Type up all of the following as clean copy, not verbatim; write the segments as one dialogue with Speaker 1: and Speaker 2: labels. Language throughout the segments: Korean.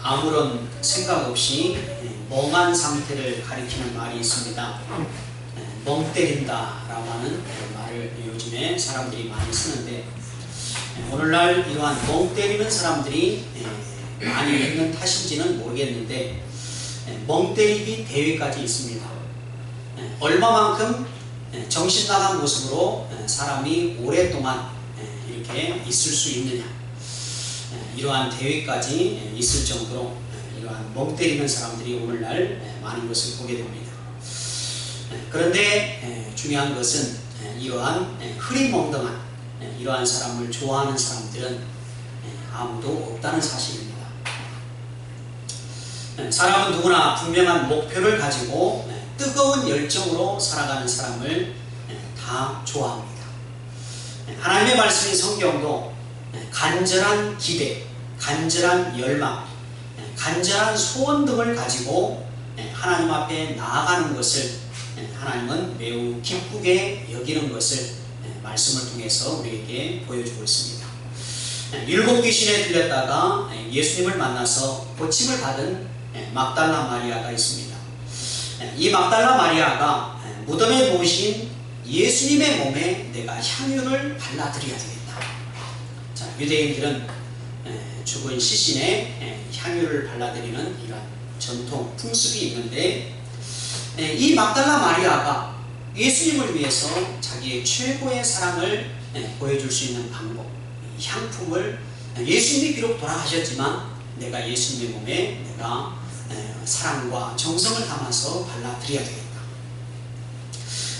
Speaker 1: 아무런 생각 없이 멍한 상태를 가리키는 말이 있습니다. 멍 때린다 라고 하는 말을 요즘에 사람들이 많이 쓰는데, 오늘날 이러한 멍 때리는 사람들이 많이 있는 탓인지는 모르겠는데, 멍 때리기 대회까지 있습니다. 얼마만큼 정신 나간 모습으로 사람이 오랫동안 이렇게 있을 수 있느냐, 이러한 대회까지 있을 정도로 이러한 멍 때리는 사람들이 오늘날 많은 것을 보게 됩니다. 그런데 중요한 것은 이러한 흐리멍덩한 이러한 사람을 좋아하는 사람들은 아무도 없다는 사실입니다. 사람은 누구나 분명한 목표를 가지고 뜨거운 열정으로 살아가는 사람을 다 좋아합니다. 하나님의 말씀인 성경도 간절한 기대, 간절한 열망, 간절한 소원 등을 가지고 하나님 앞에 나아가는 것을 하나님은 매우 기쁘게 여기는 것을 말씀을 통해서 우리에게 보여주고 있습니다. 7 귀신에 들렸다가 예수님을 만나서 고침을 받은 막달라 마리아가 있습니다. 이 막달라 마리아가 무덤에 놓으신 예수님의 몸에 내가 향유를 발라드려야 되겠다. 자, 유대인들은 죽은 시신에 향유를 발라드리는 이런 전통 풍습이 있는데, 이 막달라 마리아가 예수님을 위해서 자기의 최고의 사랑을 보여줄 수 있는 방법, 향품을, 예수님이 비록 돌아가셨지만 내가 예수님의 몸에 내가 사랑과 정성을 담아서 발라드려야 되겠다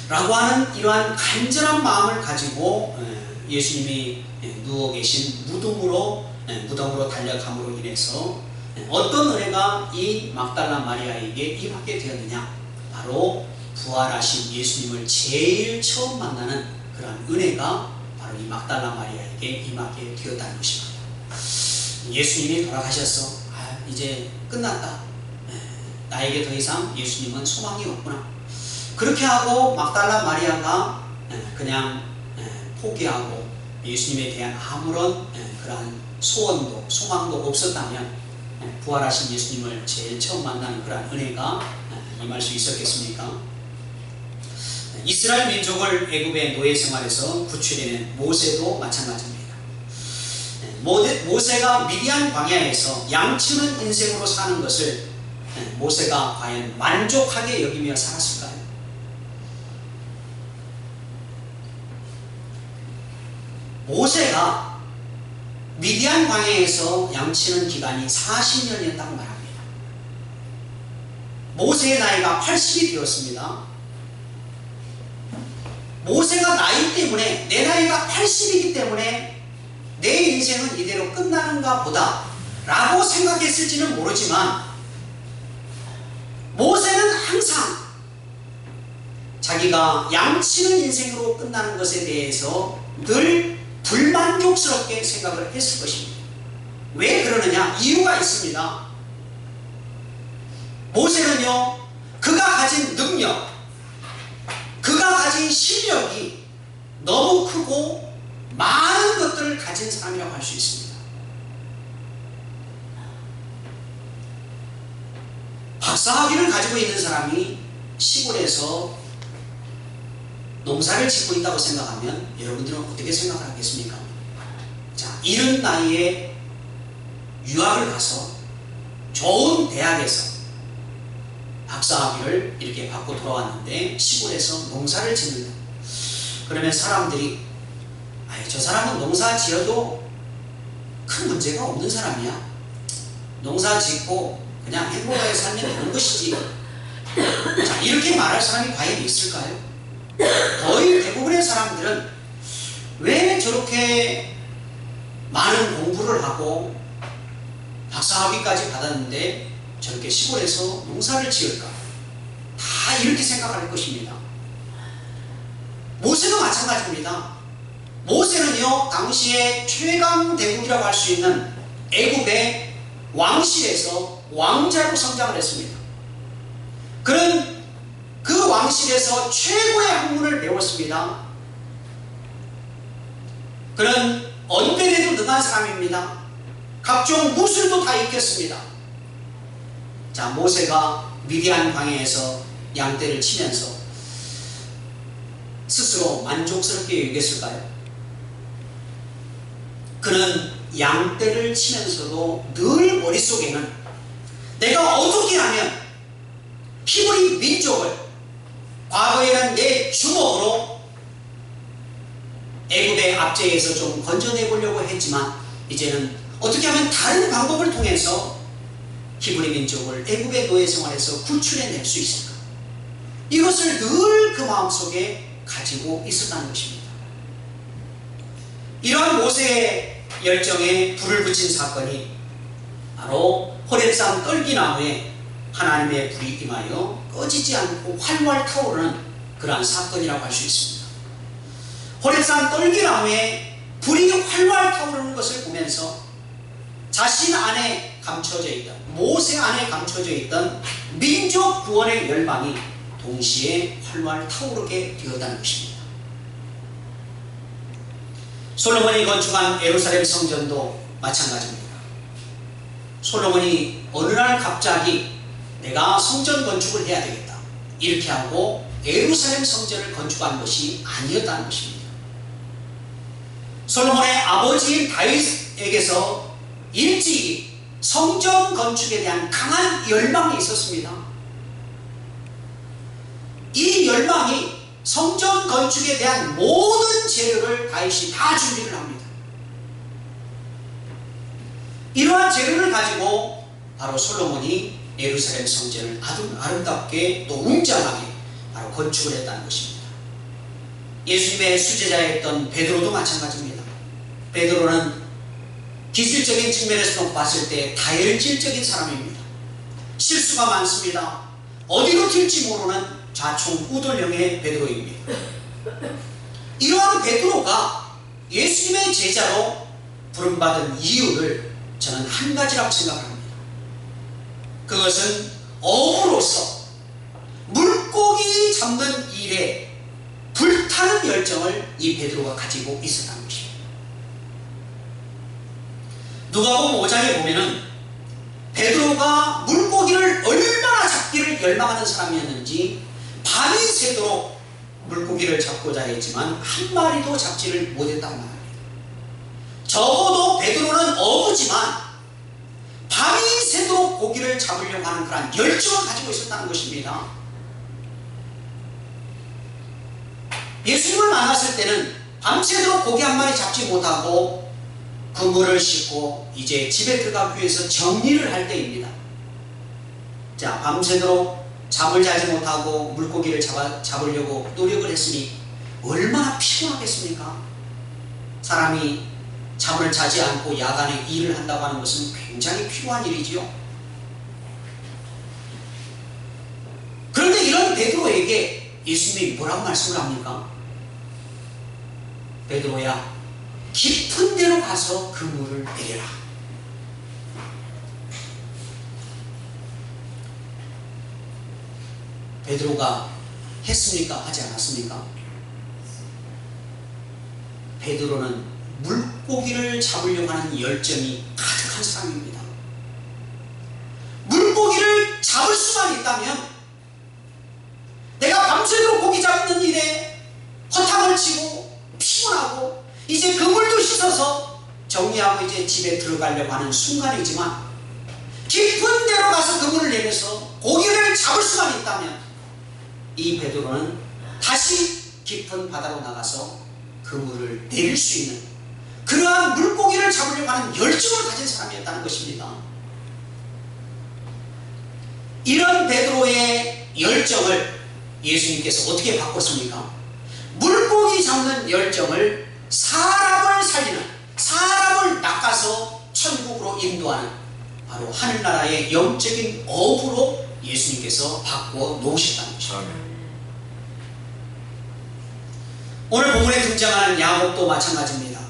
Speaker 1: 라고 하는 이러한 간절한 마음을 가지고 예수님이 누워 계신 무덤으로 달려감으로 인해서 어떤 은혜가 이 막달라 마리아에게 임하게 되었느냐, 바로 부활하신 예수님을 제일 처음 만나는 그런 은혜가 바로 이 막달라 마리아에게 임하게 되었다는 것입니다. 예수님이 돌아가셨어, 이제 끝났다, 나에게 더 이상 예수님은 소망이 없구나, 그렇게 하고 막달라 마리아가 그냥 포기하고 예수님에 대한 아무런 그러한 소원도 소망도 없었다면 부활하신 예수님을 제일 처음 만나는 그러한 은혜가 임할 수 있었겠습니까? 이스라엘 민족을 애굽의 노예 생활에서 구출해낸 모세도 마찬가지입니다. 모세가 미디안 광야에서 양치는 인생으로 사는 것을 모세가 과연 만족하게 여기며 살았을까요? 모세가 미디안 광야에서 양치는 기간이 40년이었다고 말합니다. 모세의 나이가 80이 되었습니다. 모세가 나이 때문에, 내 나이가 80이기 때문에 내 인생은 이대로 끝나는가 보다 라고 생각했을지는 모르지만, 모세는 항상 자기가 양치는 인생으로 끝나는 것에 대해서 늘 불만족스럽게 생각을 했을 것입니다. 왜 그러느냐? 이유가 있습니다. 모세는요, 그가 가진 능력, 그가 가진 실력이 너무 크고 많은 것들을 가진 사람이라고 할 수 있습니다. 박사학위를 가지고 있는 사람이 시골에서 농사를 짓고 있다고 생각하면 여러분들은 어떻게 생각을 하겠습니까? 자, 이른 나이에 유학을 가서 좋은 대학에서 박사학위를 이렇게 받고 돌아왔는데 시골에서 농사를 짓는다. 그러면 사람들이, 저 사람은 농사 지어도 큰 문제가 없는 사람이야, 농사 짓고 그냥 행복하게 살면 되는 것이지, 자, 이렇게 말할 사람이 과연 있을까요? 거의 대부분의 사람들은 왜 저렇게 많은 공부를 하고 박사학위까지 받았는데 저렇게 시골에서 농사를 지을까? 다 이렇게 생각할 것입니다. 모세도 마찬가지입니다. 모세는요, 당시에 최강대국이라고 할 수 있는 애굽의 왕실에서 왕자로 성장을 했습니다. 그런 그 왕실에서 최고의 학문을 배웠습니다. 그는 언변에도 능한 사람입니다. 각종 무술도 다 익혔습니다. 자, 모세가 미디안 광야에서 양떼를 치면서 스스로 만족스럽게 여겼을까요? 그는 양떼를 치면서도 늘 머릿속에는 내가 어떻게 하면 히브리 민족을 과거에는 내 주먹으로 애굽의 압제에서 좀 건져내보려고 했지만 이제는 어떻게 하면 다른 방법을 통해서 히브리 민족을 애굽의 노예 생활에서 구출해낼 수 있을까? 이것을 늘 그 마음속에 가지고 있었다는 것입니다. 이러한 모세의 열정에 불을 붙인 사건이 바로 호렙산 떨기나무에 하나님의 불이 임하여 꺼지지 않고 활활 타오르는 그러한 사건이라고 할 수 있습니다. 호렙산 떨기나무에 불이 활활 타오르는 것을 보면서 자신 안에 감춰져 있던, 모세 안에 감춰져 있던 민족 구원의 열망이 동시에 활활 타오르게 되었다는 것입니다. 솔로몬이 건축한 예루살렘 성전도 마찬가지입니다. 솔로몬이 어느 날 갑자기 내가 성전 건축을 해야 되겠다 이렇게 하고 예루살렘 성전을 건축한 것이 아니었다는 것입니다. 솔로몬의 아버지인 다윗에게서 일찍이 성전 건축에 대한 강한 열망이 있었습니다. 이 열망이 성전 건축에 대한 모든 재료를 다윗이 다 준비를 합니다. 이러한 재료를 가지고 바로 솔로몬이 예루살렘 성전을 아주 아름답게 또 웅장하게 바로 건축을 했다는 것입니다. 예수님의 수제자였던 베드로도 마찬가지입니다. 베드로는 기술적인 측면에서 봤을 때 다혈질적인 사람입니다. 실수가 많습니다. 어디로 튈지 모르는 좌충우돌형의 베드로입니다. 이러한 베드로가 예수님의 제자로 부름받은 이유를 저는 한 가지라고 생각합니다. 그것은 어부로서 물고기 잡는 일에 불타는 열정을 이 베드로가 가지고 있었다는 것입니다. 누가복음 5장에 보면은 베드로가 물고기를 얼마나 잡기를 열망하는 사람이었는지 밤이 새도록 물고기를 잡고자 했지만 한 마리도 잡지를 못했다고 말합니다. 적어도 베드로는 어부지만 밤이 새도록 고기를 잡으려고 하는 그런 열정을 가지고 있었다는 것입니다. 예수님을 만났을 때는 밤새도록 고기 한 마리 잡지 못하고 그물을 싣고 이제 집에 들어가기 위해서 정리를 할 때입니다. 자, 밤새도록 잠을 자지 못하고 물고기를 잡으려고 노력을 했으니 얼마나 피곤하겠습니까? 사람이 잠을 자지 않고 야간에 일을 한다고 하는 것은 굉장히 피곤한 일이지요. 그런데 이런 베드로에게 예수님이 뭐라고 말씀을 합니까? 베드로야, 깊은 데로 가서 그물을 내려라. 베드로가 했습니까? 하지 않았습니까? 베드로는 물고기를 잡으려고 하는 열정이 가득한 사람입니다. 물고기를 잡을 수만 있다면 내가 밤새도록 고기 잡는 일에 허탕을 치고 피곤하고 이제 그물도 씻어서 정리하고 이제 집에 들어가려고 하는 순간이지만 깊은 데로 가서 그물을 내려서 고기를 잡을 수만 있다면 이 베드로는 다시 깊은 바다로 나가서 그물을 내릴 수 있는 그러한 물고기를 잡으려고 하는 열정을 가진 사람이었다는 것입니다. 이런 베드로의 열정을 예수님께서 어떻게 바꿨습니까? 물고기 잡는 열정을 사람을 살리는, 사람을 낚아서 천국으로 인도하는 바로 하늘나라의 영적인 어부로 예수님께서 바꾸어 놓으셨다는 것입니다. 오늘 본문에 등장하는 야곱도 마찬가지입니다.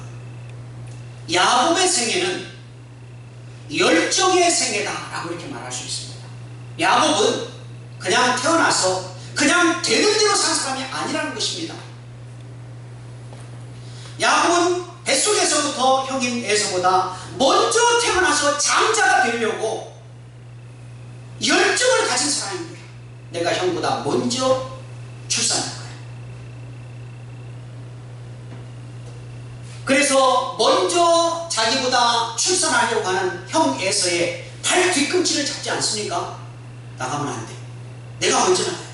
Speaker 1: 야곱의 생애는 열정의 생애다라고 이렇게 말할 수 있습니다. 야곱은 그냥 태어나서 그냥 되는 대로 산 사람이 아니라는 것입니다. 야곱은 뱃속에서부터 형인 에서보다 먼저 태어나서 장자가 되려고 가진 사람인 거야. 내가 형보다 먼저 출산한 거야. 그래서 먼저 자기보다 출산하려고 하는 형 에서의 발 뒤꿈치를 잡지 않습니까? 나가면 안 돼. 내가 먼저 나가야 돼.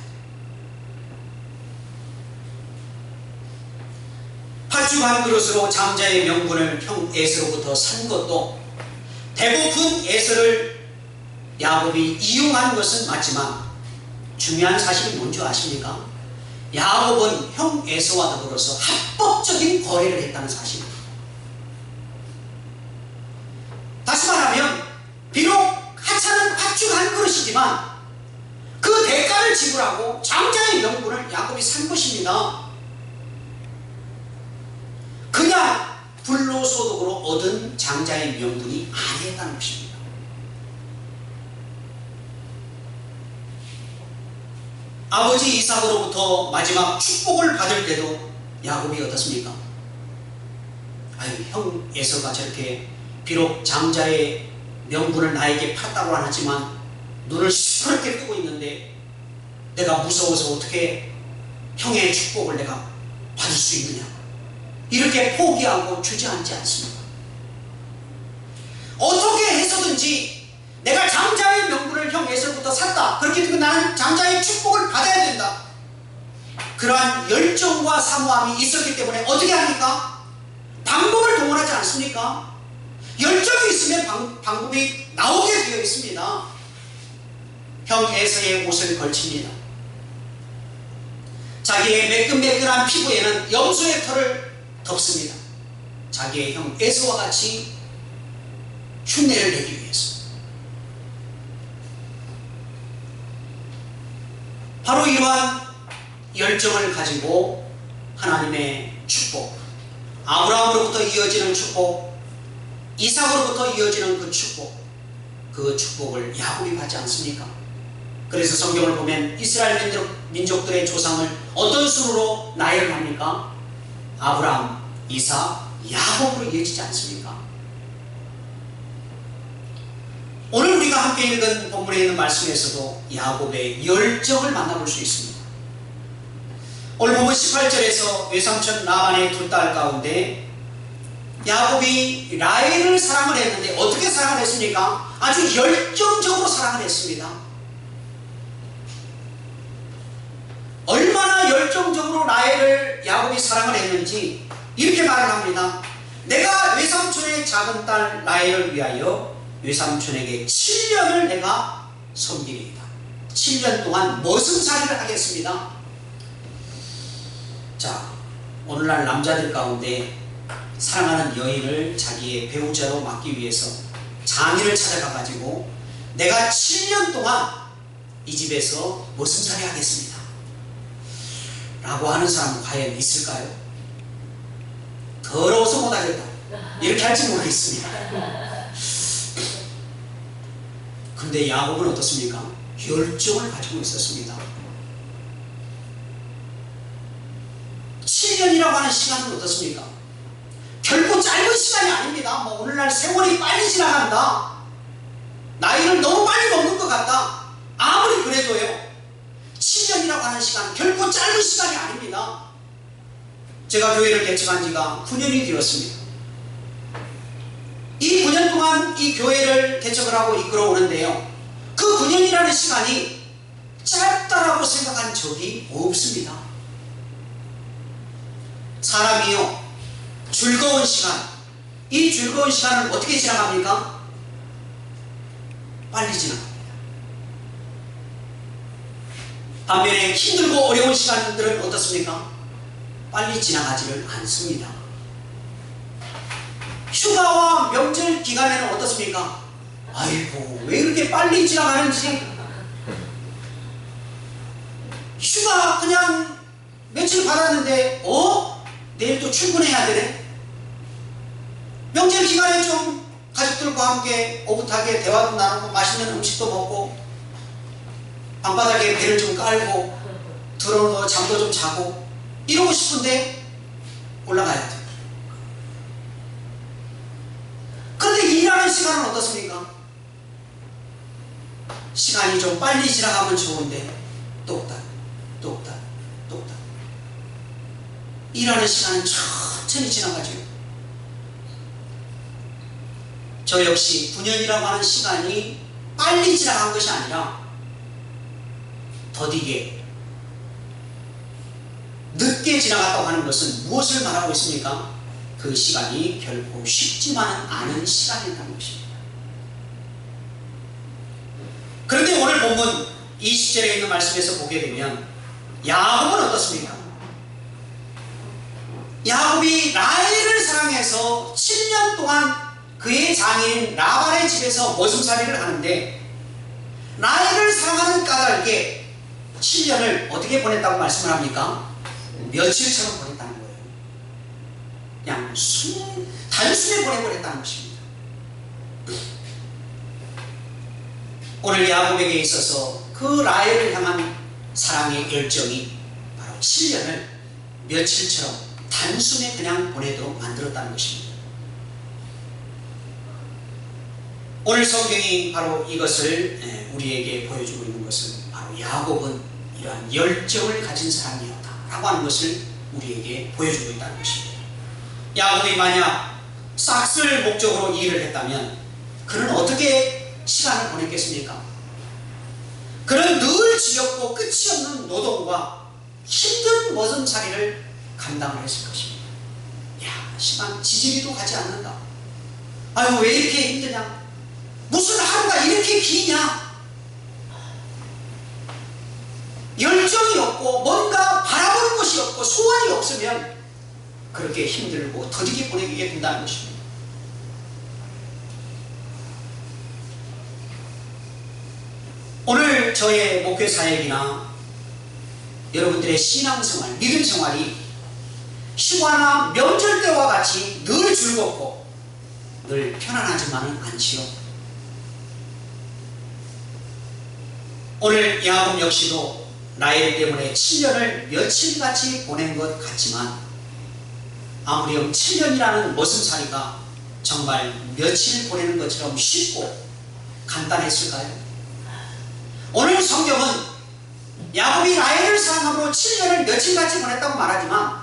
Speaker 1: 팥죽 한 그릇으로 장자의 명분을 형 에서로부터 산 것도 배고픈 에서를 야곱이 이용한 것은 맞지만 중요한 사실이 뭔지 아십니까? 야곱은 형 에서와 더불어서 합법적인 거래를 했다는 사실입니다. 다시 말하면 비록 하찮은 팥죽 한 그릇이지만 그 대가를 지불하고 장자의 명분을 야곱이 산 것입니다. 그냥 불로소득으로 얻은 장자의 명분이 아니었다는 것입니다. 아버지 이삭으로부터 마지막 축복을 받을 때도 야곱이 어떻습니까? 아유, 형 에서가 저렇게 비록 장자의 명분을 나에게 팠다고 안 하지만 눈을 시퍼렇게 뜨고 있는데 내가 무서워서 어떻게 형의 축복을 내가 받을 수 있느냐, 이렇게 포기하고 주저앉지 않습니다. 어떻게 해서든지 내가 장자의 명분을 형 에서부터 샀다, 그렇게 되면 나는 장자의 축복을 받아야 된다, 그러한 열정과 사모함이 있었기 때문에 어떻게 합니까? 방법을 동원하지 않습니까? 열정이 있으면 방법이 나오게 되어 있습니다. 형 에서의 옷을 걸칩니다. 자기의 매끈매끈한 피부에는 염소의 털을 덮습니다. 자기의 형 에서와 같이 흉내를 내기 위해서. 바로 이러한 열정을 가지고 하나님의 축복, 아브라함으로부터 이어지는 축복, 이삭으로부터 이어지는 그 축복을 야곱이 받지 않습니까? 그래서 성경을 보면 이스라엘 민족들의 조상을 어떤 순으로 나열을 합니까? 아브라함, 이삭, 야곱으로 이어지지 않습니까? 오늘 우리가 함께 읽은 본문에 있는 말씀에서도 야곱의 열정을 만나볼 수 있습니다. 오늘 보면 18절에서 외삼촌 라반의 두 딸 가운데 야곱이 라헬을 사랑을 했는데 어떻게 사랑을 했습니까? 아주 열정적으로 사랑을 했습니다. 얼마나 열정적으로 라헬을 야곱이 사랑을 했는지 이렇게 말을 합니다. 내가 외삼촌의 작은 딸 라헬을 위하여 외삼촌에게 7년을 내가 섬기리이다. 7년 동안 머슴살이를 하겠습니다. 자, 오늘날 남자들 가운데 사랑하는 여인을 자기의 배우자로 맡기 위해서 장인을 찾아가 가지고 내가 7년 동안 이 집에서 머슴살이 하겠습니다 라고 하는 사람은 과연 있을까요? 더러워서 못하겠다, 이렇게 할지 모르겠습니다. 그런데 야곱은 어떻습니까? 열정을 가지고 있었습니다. 7년이라고 하는 시간은 어떻습니까? 결코 짧은 시간이 아닙니다. 뭐 오늘날 세월이 빨리 지나간다, 나이를 너무 빨리 먹는 것 같다, 아무리 그래도요 7년이라고 하는 시간 결코 짧은 시간이 아닙니다. 제가 교회를 개척한 지가 9년이 되었습니다. 이 9년 동안 이 교회를 개척을 하고 이끌어 오는데요, 그 9년이라는 시간이 짧다라고 생각한 적이 없습니다. 사람이요, 즐거운 시간, 이 즐거운 시간은 어떻게 지나갑니까? 빨리 지나갑니다. 반면에 힘들고 어려운 시간들은 어떻습니까? 빨리 지나가지를 않습니다. 휴가와 명절 기간에는 어떻습니까? 아이고, 왜 이렇게 빨리 지나가는지. 휴가 그냥 며칠 받았는데 내일 또 출근해야 되네. 명절 기간에 좀 가족들과 함께 오붓하게 대화도 나누고 맛있는 음식도 먹고 방바닥에 배를 좀 깔고 들어서 잠도 좀 자고 이러고 싶은데 올라가야 돼. 그런데 일하는 시간은 어떻습니까? 시간이 좀 빨리 지나가면 좋은데 똑딱 똑딱 똑딱 일하는 시간은 천천히 지나가죠. 저 역시 9년이라고 하는 시간이 빨리 지나간 것이 아니라 더디게 늦게 지나갔다고 하는 것은 무엇을 말하고 있습니까? 그 시간이 결코 쉽지만은 않은 시간이라는 것입니다. 그런데 오늘 본문 20절에 있는 말씀에서 보게 되면 야곱은 어떻습니까? 야곱이 라헬을 사랑해서 7년 동안 그의 장인 라반의 집에서 머슴살이를 하는데 라헬을 사랑하는 까닭에 7년을 어떻게 보냈다고 말씀을 합니까? 며칠처럼 보냈다는 거예요. 그냥 단숨에 보내버렸다는 것입니다. 오늘 야곱에게 있어서 그 라헬을 향한 사랑의 열정이 바로 7년을 며칠처럼 단숨에 그냥 보내도록 만들었다는 것입니다. 오늘 성경이 바로 이것을 우리에게 보여주고 있는 것은 바로 야곱은 이러한 열정을 가진 사람이었다 라고 하는 것을 우리에게 보여주고 있다는 것입니다. 야곱이 만약 싹쓸 목적으로 이 일을 했다면 그는 어떻게 시간을 보냈겠습니까? 그는 늘 지겹고 끝이 없는 노동과 힘든 머슴살이를 감당을 했을 것입니다. 야, 시간 지지리도 가지 않는다. 아유, 왜 이렇게 힘드냐? 무슨 하루가 이렇게 기냐? 열정이 없고 뭔가 바라보는 것이 없고 소원이 없으면 그렇게 힘들고 더디게 보내게 된다는 것입니다. 오늘 저의 목회 사역이나 여러분들의 신앙생활, 믿음생활이 휴가나 명절 때와 같이 늘 즐겁고 늘 편안하지만은 않지요. 오늘 야곱 역시도 라헬 때문에 7년을 며칠같이 보낸 것 같지만 아무렴 7년이라는 머슴살이가 정말 며칠 보내는 것처럼 쉽고 간단했을까요? 오늘 성경은 야곱이 라헬을 사랑함으로 7년을 며칠같이 보냈다고 말하지만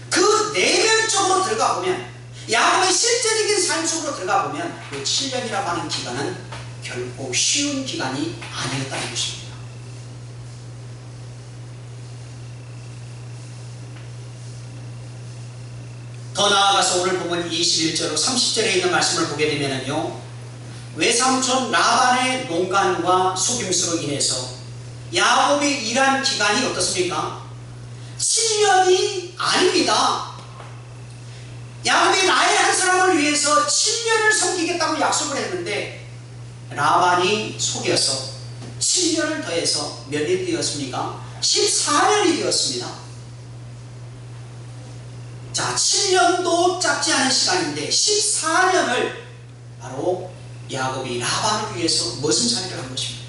Speaker 1: 그 내면적으로 들어가 보면 야곱의 실제적인 삶 속으로 들어가 보면 그 7년이라고 하는 기간은 결코 쉬운 기간이 아니었다는 것입니다. 더 나아가서 오늘 보면 21절로 30절에 있는 말씀을 보게 되면요, 외삼촌 라반의 농간과 속임수로 인해서 야곱이 일한 기간이 어떻습니까? 7년이 아닙니다. 야곱이 라헬 한 사람을 위해서 7년을 섬기겠다고 약속을 했는데 라반이 속여서 7년을 더해서 몇 년이 되었습니까? 14년이 되었습니다. 자, 7년도 짧지 않은 시간인데 14년을 바로 야곱이 라반을 위해서 머슴살이를 한 것입니다.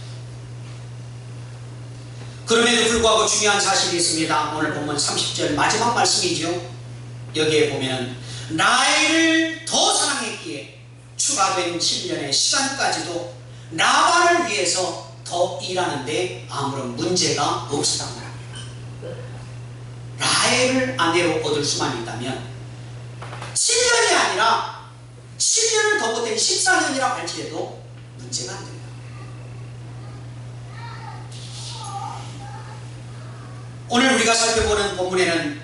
Speaker 1: 그럼에도 불구하고 중요한 사실이 있습니다. 오늘 본문 30절 마지막 말씀이죠. 여기에 보면 라헬을 더 사랑했기에 추가된 7년의 시간까지도 라반을 위해서 더 일하는데 아무런 문제가 없었단 말입니다. 라헬을 아내로 얻을 수만 있다면 7년이 아니라 7년을 더 보탠 14년이라고 할지라도 문제가 안 됩니다. 오늘 우리가 살펴보는 본문에는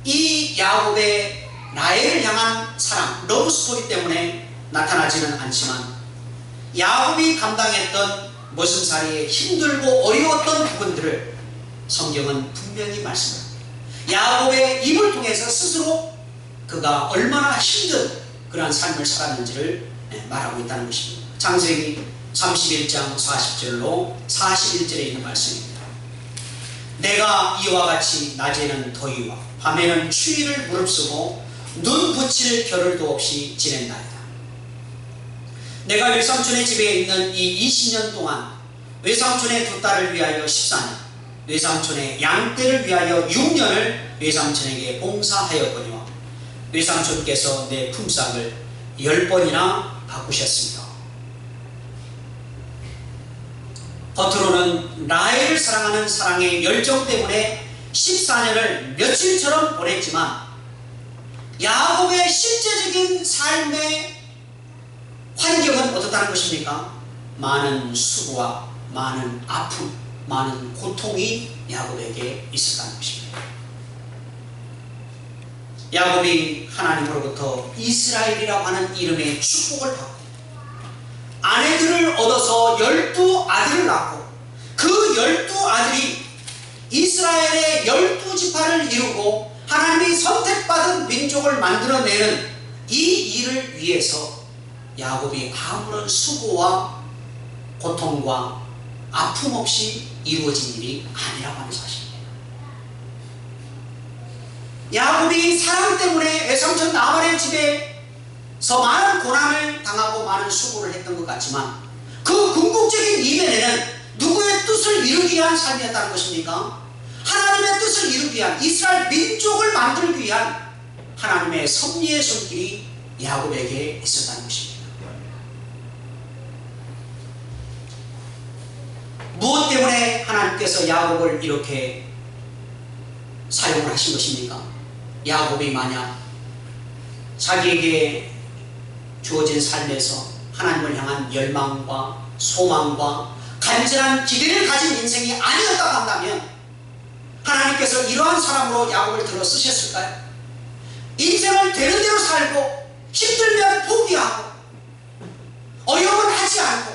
Speaker 1: 이 야곱의 라헬을 향한 사랑, 러브 스토리 때문에 나타나지는 않지만 야곱이 감당했던 머슴살이의 힘들고 어려웠던 부분들을 성경은 분명히 말씀합니다. 야곱의 입을 통해서 스스로 그가 얼마나 힘든 그러한 삶을 살았는지를 말하고 있다는 것입니다. 창세기 31장 40절로 41절에 있는 말씀입니다. 내가 이와 같이 낮에는 더위와 밤에는 추위를 무릅쓰고 눈 붙일 겨를도 없이 지낸다이다. 내가 외삼촌의 집에 있는 이 20년 동안 외삼촌의 두 딸을 위하여 14년, 외삼촌의 양떼를 위하여 6년을 외삼촌에게 봉사하였거니와 외삼촌께서 내 품삯을 10번이나 바꾸셨습니다. 겉으로는 라헬을 사랑하는 사랑의 열정 때문에 14년을 며칠처럼 보냈지만 야곱의 실제적인 삶의 환경은 어떻다는 것입니까? 많은 수고와 많은 아픔, 많은 고통이 야곱에게 있었다는 것입니다. 야곱이 하나님으로부터 이스라엘이라고 하는 이름의 축복을 받고 아내들을 얻어서 12아들을 낳고 그 12아들이 이스라엘의 12지파를 이루고 하나님이 선택받은 민족을 만들어내는 이 일을 위해서 야곱이 아무런 수고와 고통과 아픔 없이 이루어진 일이 아니라고 하는 사실입니다. 야곱이 사랑 때문에 외삼촌 나발의 집에서 많은 고난을 당하고 많은 수고를 했던 것 같지만 그 궁극적인 이면에는 누구의 뜻을 이루기 위한 삶이었다는 것입니까? 하나님의 뜻을 이루기 위한, 이스라엘 민족을 만들기 위한 하나님의 섭리의 손길이 야곱에게 있었다는 것입니다. 무엇 때문에 하나님께서 야곱을 이렇게 사용을 하신 것입니까? 야곱이 만약 자기에게 주어진 삶에서 하나님을 향한 열망과 소망과 간절한 기대를 가진 인생이 아니었다고 한다면 하나님께서 이러한 사람으로 야곱을 들어 쓰셨을까요? 인생을 되는 대로 살고 힘들면 포기하고 어려움은 하지 않고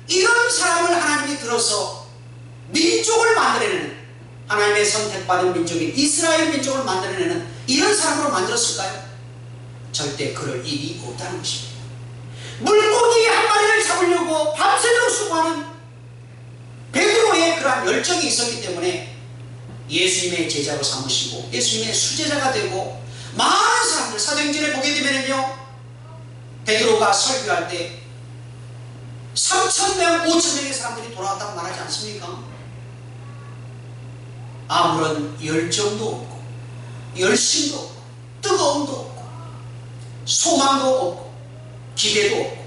Speaker 1: 이런 사람을 하나님이 들어서 민족을 만들어내는, 하나님의 선택받은 민족인 이스라엘 민족을 만들어내는 이런 사람으로 만들었을까요? 절대 그럴 일이 없다는 것입니다. 물고기 한 마리를 잡으려고 밤새도록 수고하는 베드로의 그러한 열정이 있었기 때문에 예수님의 제자로 삼으시고 예수님의 수제자가 되고 많은 사람들, 사도행전에 보게 되면요, 베드로가 설교할 때 3,000명, 5,000명의 사람들이 돌아왔다고 말하지 않습니까? 아무런 열정도 없고 열심도 없고 뜨거움도 없고 소망도 없고 기대도 없고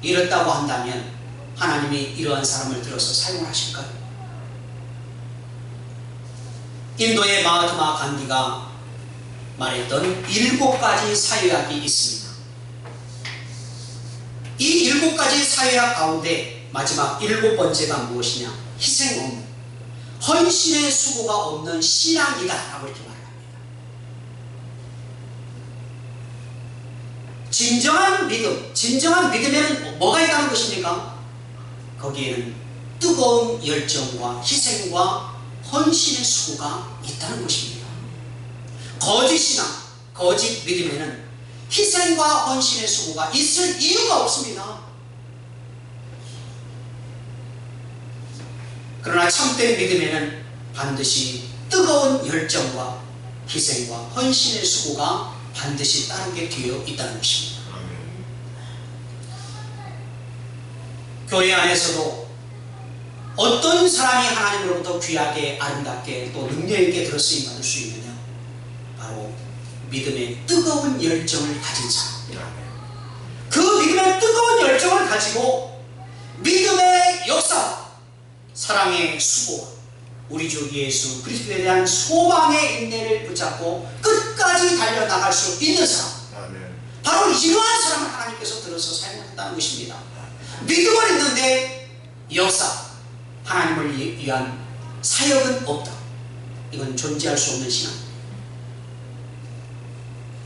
Speaker 1: 이렇다고 한다면 하나님이 이러한 사람을 들어서 사용하실까요? 인도의 마하트마 간디가 말했던 7가지 사회학이 있습니다. 이 7가지 사회학 가운데 마지막 7번째가 무엇이냐? 희생 없는, 헌신의 수고가 없는 신앙이다 라고 이렇게 말합니다. 진정한 믿음, 진정한 믿음에는 뭐가 있다는 것입니까? 거기에는 뜨거운 열정과 희생과 헌신의 수고가 있다는 것입니다. 거짓 신앙, 거짓 믿음에는 희생과 헌신의 수고가 있을 이유가 없습니다. 그러나 참된 믿음에는 반드시 뜨거운 열정과 희생과 헌신의 수고가 반드시 따르게 되어 있다는 것입니다. 교회 안에서도 어떤 사람이 하나님으로부터 귀하게 아름답게 또 능력 있게 들어쓰임 받을 수 있느냐? 바로 믿음의 뜨거운 열정을 가진 사람. 그 믿음의 뜨거운 열정을 가지고 믿음의 역사, 사랑의 수고와 우리 주 예수 그리스도에 대한 소망의 인내를 붙잡고 끝까지 달려나갈 수 있는 사람, 바로 이러한 사람을 하나님께서 들어서 사용했다는 것입니다. 믿음은 있는데 역사, 하나님을 위한 사역은 없다. 이건 존재할 수 없는 신앙.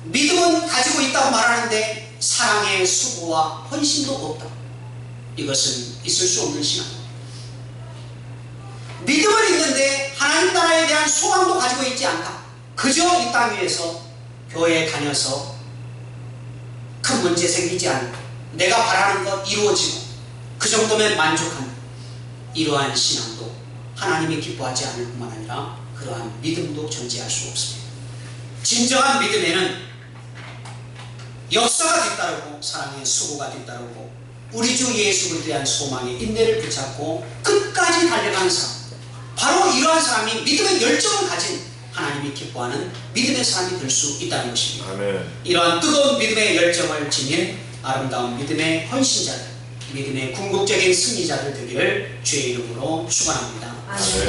Speaker 1: 믿음은 가지고 있다고 말하는데 사랑의 수고와 헌신도 없다. 이것은 있을 수 없는 신앙. 믿음은 있는데 하나님 나라에 대한 소망도 가지고 있지 않다. 그저 이 땅 위에서 교회에 다녀서 큰 문제 생기지 않고 내가 바라는 것 이루어지고 그 정도면 만족한다. 이러한 신앙도 하나님이 기뻐하지 않을 뿐만 아니라 그러한 믿음도 존재할 수 없습니다. 진정한 믿음에는 역사가 뒤따르고 사랑의 수고가 뒤따르고 우리 주 예수 그리스도에 대한 소망의 인내를 붙잡고 끝까지 달려가는 사람, 바로 이러한 사람이 믿음의 열정을 가진 하나님이 기뻐하는 믿음의 사람이 될 수 있다는 것입니다.
Speaker 2: 아멘.
Speaker 1: 이러한 뜨거운 믿음의 열정을 지닌 아름다운 믿음의 헌신자들, 믿음의 궁극적인 승리자들 되기를 주의 이름으로 축원합니다.
Speaker 2: 아멘.